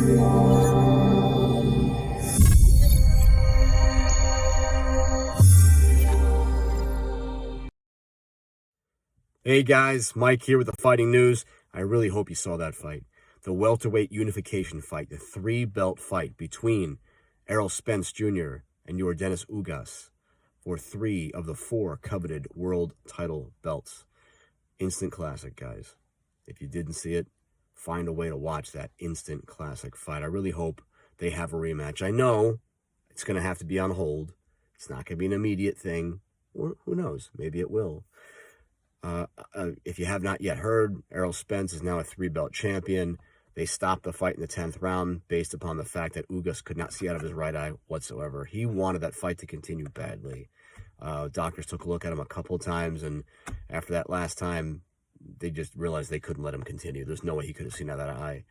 Hey guys, Mike here with the fighting news. I really hope you saw that fight. The welterweight unification fight, the 3-belt fight between Errol Spence Jr. and Yordenis Ugas for 3 of the 4 coveted world title belts. Instant classic, guys. If you didn't see it, find a way to watch that instant classic fight. I really hope they have a rematch. I know it's going to have to be on hold. It's not going to be an immediate thing. Or who knows? Maybe it will. If you have not yet heard, Errol Spence is now a 3-belt champion. They stopped the fight in the 10th round based upon the fact that Ugas could not see out of his right eye whatsoever. He wanted that fight to continue badly. Doctors took a look at him a couple of times, and after that last time, they just realized they couldn't let him continue. There's no way he could have seen out of that eye.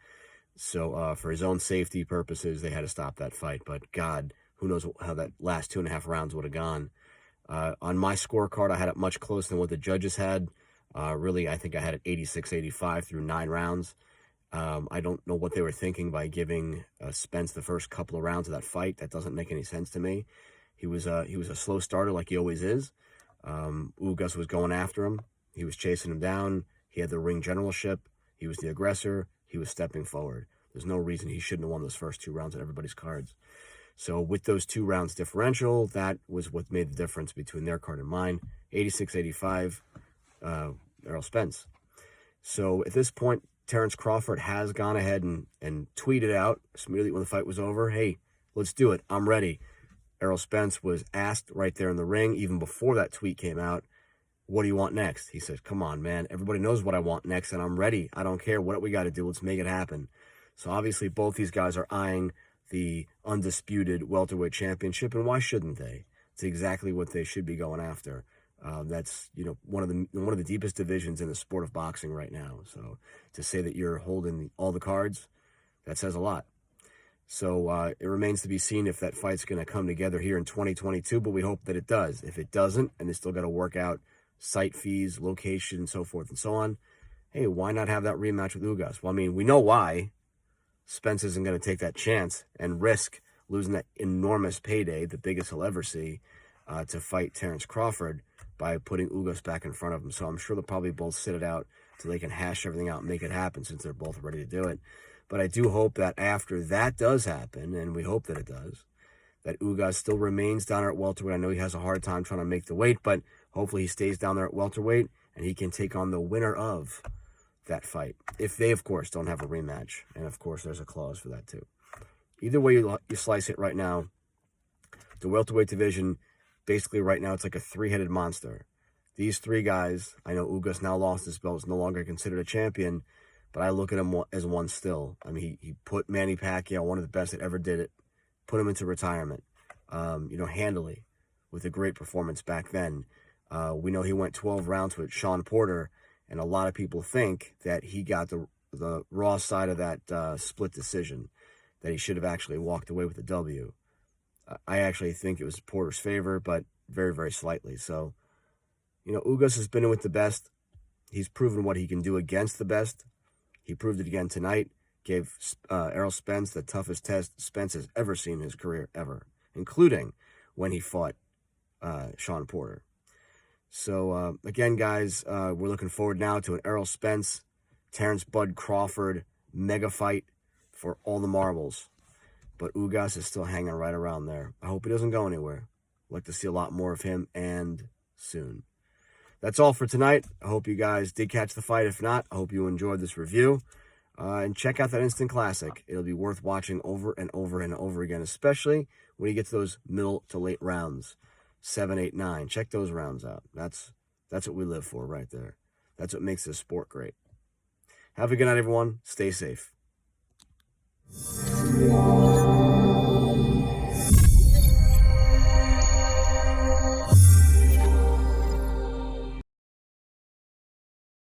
So for his own safety purposes, they had to stop that fight. But God, who knows how that last 2.5 rounds would have gone. On my scorecard, I had it much closer than what the judges had. Really, I think I had it 86-85 through 9 rounds. I don't know what they were thinking by giving Spence the first couple of rounds of that fight. That doesn't make any sense to me. He was a slow starter like he always is. Ugas was going after him. He was chasing him down. He had the ring generalship. He was the aggressor. He was stepping forward. There's no reason he shouldn't have won those first 2 rounds on everybody's cards. So with those 2 rounds differential, that was what made the difference between their card and mine. 86-85, Errol Spence. So at this point, Terence Crawford has gone ahead and tweeted out immediately when the fight was over, hey, let's do it. I'm ready. Errol Spence was asked right there in the ring, even before that tweet came out, what do you want next? He said, come on, man. Everybody knows what I want next, and I'm ready. I don't care what we got to do. Let's make it happen. So obviously both these guys are eyeing the undisputed welterweight championship, and why shouldn't they? It's exactly what they should be going after. That's one of the deepest divisions in the sport of boxing right now. So to say that you're holding all the cards, that says a lot. So it remains to be seen if that fight's going to come together here in 2022, but we hope that it does. If it doesn't, and they still got to work out site fees, location, and so forth and so on, hey, why not have that rematch with Ugas? Well, I mean, we know why. Spence isn't going to take that chance and risk losing that enormous payday, the biggest he'll ever see, to fight Terence Crawford by putting Ugas back in front of him. So I'm sure they'll probably both sit it out so they can hash everything out and make it happen since they're both ready to do it. But I do hope that after that does happen, and we hope that it does, that Ugas still remains down there at welterweight. I know he has a hard time trying to make the weight, but hopefully he stays down there at welterweight and he can take on the winner of that fight, if they, of course, don't have a rematch. And, of course, there's a clause for that, too. Either way you slice it right now, the welterweight division, basically right now, it's like a 3-headed monster. These 3 guys, I know Ugas now lost his belt, is no longer considered a champion, but I look at him as one still. I mean, he put Manny Pacquiao, one of the best that ever did it, put him into retirement, handily, with a great performance back then. We know he went 12 rounds with Sean Porter, and a lot of people think that he got the raw side of that split decision, that he should have actually walked away with the W. I actually think it was Porter's favor, but very, very slightly. So, Ugas has been in with the best. He's proven what he can do against the best. He proved it again tonight. Gave Errol Spence the toughest test Spence has ever seen in his career, ever, including when he fought Sean Porter. So, again, guys, we're looking forward now to an Errol Spence, Terence Bud Crawford mega fight for all the marbles. But Ugas is still hanging right around there. I hope he doesn't go anywhere. I'd like to see a lot more of him, and soon. That's all for tonight. I hope you guys did catch the fight. If not, I hope you enjoyed this review. And check out that instant classic. It'll be worth watching over and over and over again, especially when you get to those middle to late rounds. 7, 8, 9. Check those rounds out. That's what we live for right there. That's what makes this sport great. Have a good night, everyone. Stay safe.